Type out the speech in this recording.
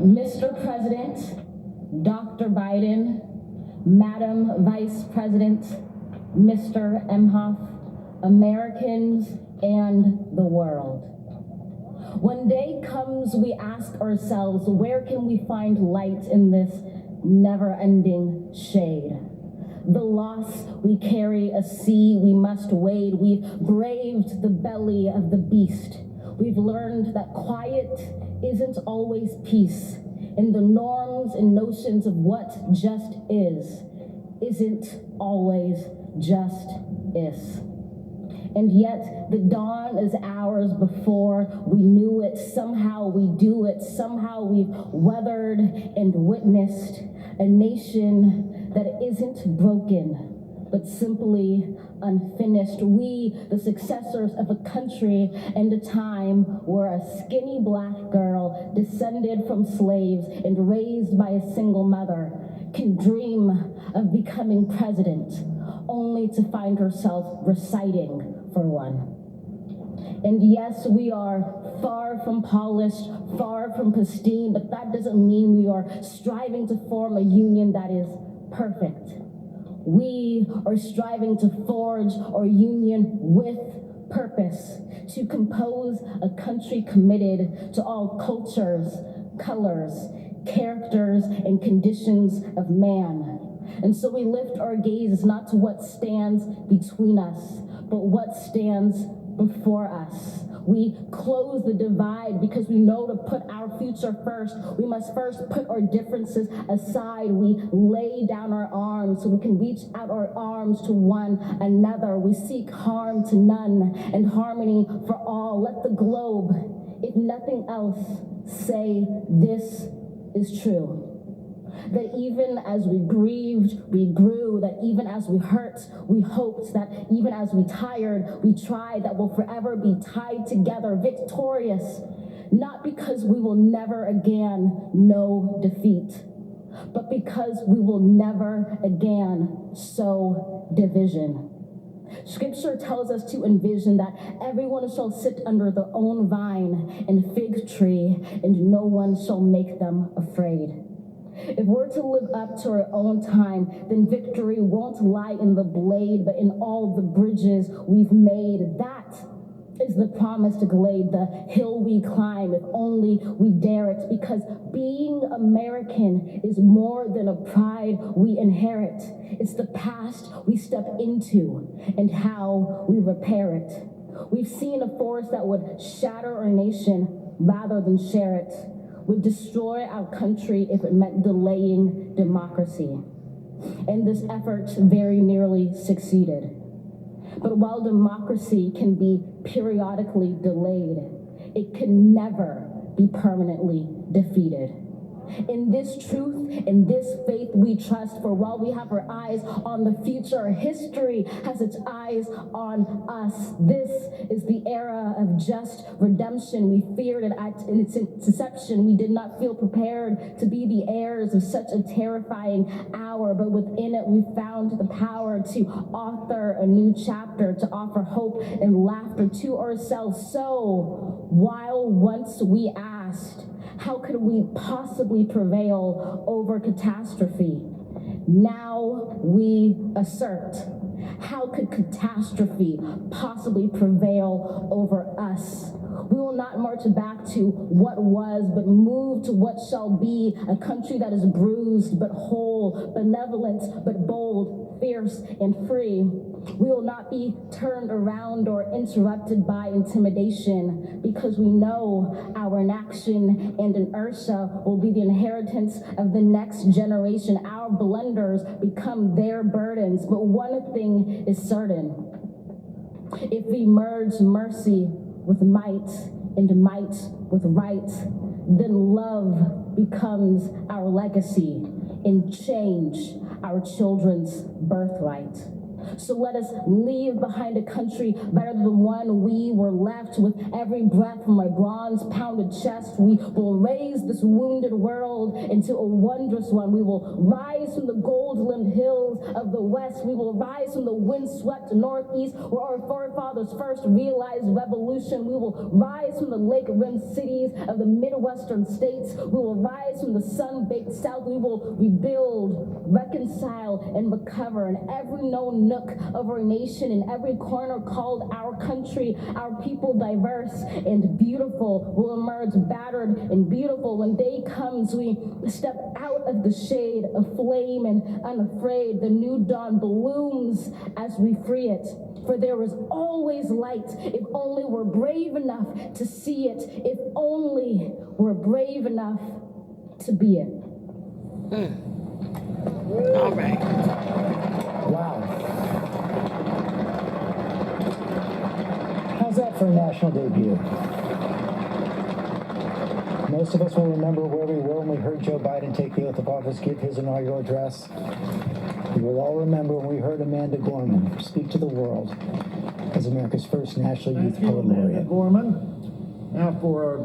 Mr. President, Dr. Biden, Madam Vice President, Mr. Emhoff, Americans, and the world. When day comes, we ask ourselves, where can we find light in this never-ending shade? The loss we carry, a sea we must wade. We've braved the belly of the beast. We've learned that quiet isn't always peace, and the norms and notions of what just is isn't always just is. And yet the dawn is ours before we knew it. Somehow we do it. Somehow we've weathered and witnessed a nation that isn't broken, but simply unfinished. We, the successors of a country and a time where a skinny black girl descended from slaves and raised by a single mother can dream of becoming president, only to find herself reciting for one. And yes, we are far from polished, far from pristine, but that doesn't mean we are striving to form a union that is perfect. We are striving to forge our union with purpose, to compose a country committed to all cultures, colors, characters, and conditions of man. And so we lift our gaze not to what stands between us, but what stands before us. We close the divide because we know to put our future first, we must first put our differences aside. We lay down our arms so we can reach out our arms to one another. We seek harm to none and harmony for all. Let the globe, if nothing else, say this is true. That even as we grieved, we grew, that even as we hurt, we hoped, that even as we tired, we tried, that we'll forever be tied together, victorious, not because we will never again know defeat, but because we will never again sow division. Scripture tells us to envision that everyone shall sit under their own vine and fig tree, and no one shall make them afraid. If we're to live up to our own time, then victory won't lie in the blade, but in all the bridges we've made. That is the promised glade, the hill we climb, if only we dare it, because being American is more than a pride we inherit. It's the past we step into and how we repair it. We've seen a force that would shatter our nation rather than share it, would destroy our country if it meant delaying democracy. And this effort very nearly succeeded. But while democracy can be periodically delayed, it can never be permanently defeated. In this truth, in this faith we trust, for while we have our eyes on the future, history has its eyes on us. This is the era of just redemption. We feared it in its inception. We did not feel prepared to be the heirs of such a terrifying hour, but within it we found the power to author a new chapter, to offer hope and laughter to ourselves. So, while once we asked, how could we possibly prevail over catastrophe? Now we assert, how could catastrophe possibly prevail over us? We will not march back to what was, but move to what shall be, a country that is bruised but whole, benevolent but bold, fierce and free. We will not be turned around or interrupted by intimidation, because we know our inaction and inertia will be the inheritance of the next generation. Our blunders become their burdens. But one thing is certain: if we merge mercy with might and might with right, then love becomes our legacy and change our children's birthright. So let us leave behind a country better than the one we were left. With every breath from my bronze-pounded chest, we will raise this wounded world into a wondrous one. We will rise from the gold-limbed hills of the West. We will rise from the windswept Northeast, where our forefathers first realized revolution. We will rise from the lake-rimmed cities of the Midwestern states. We will rise from the sun-baked South. We will rebuild, reconcile, and recover in every known nook of our nation, in every corner called our country. Our people, diverse and beautiful, will emerge battered and beautiful. When day comes, we step out of the shade of flame and unafraid. The new dawn blooms as we free it. For there is always light if only we're brave enough to see it, if only we're brave enough to be it. All right. Wow. How's that for a national debut? Most of us will remember where we were when we heard Joe Biden take the oath of office, give his inaugural address. We will all remember when we heard Amanda Gorman speak to the world as America's first National Youth Poet Laureate. Amanda Gorman. Now for our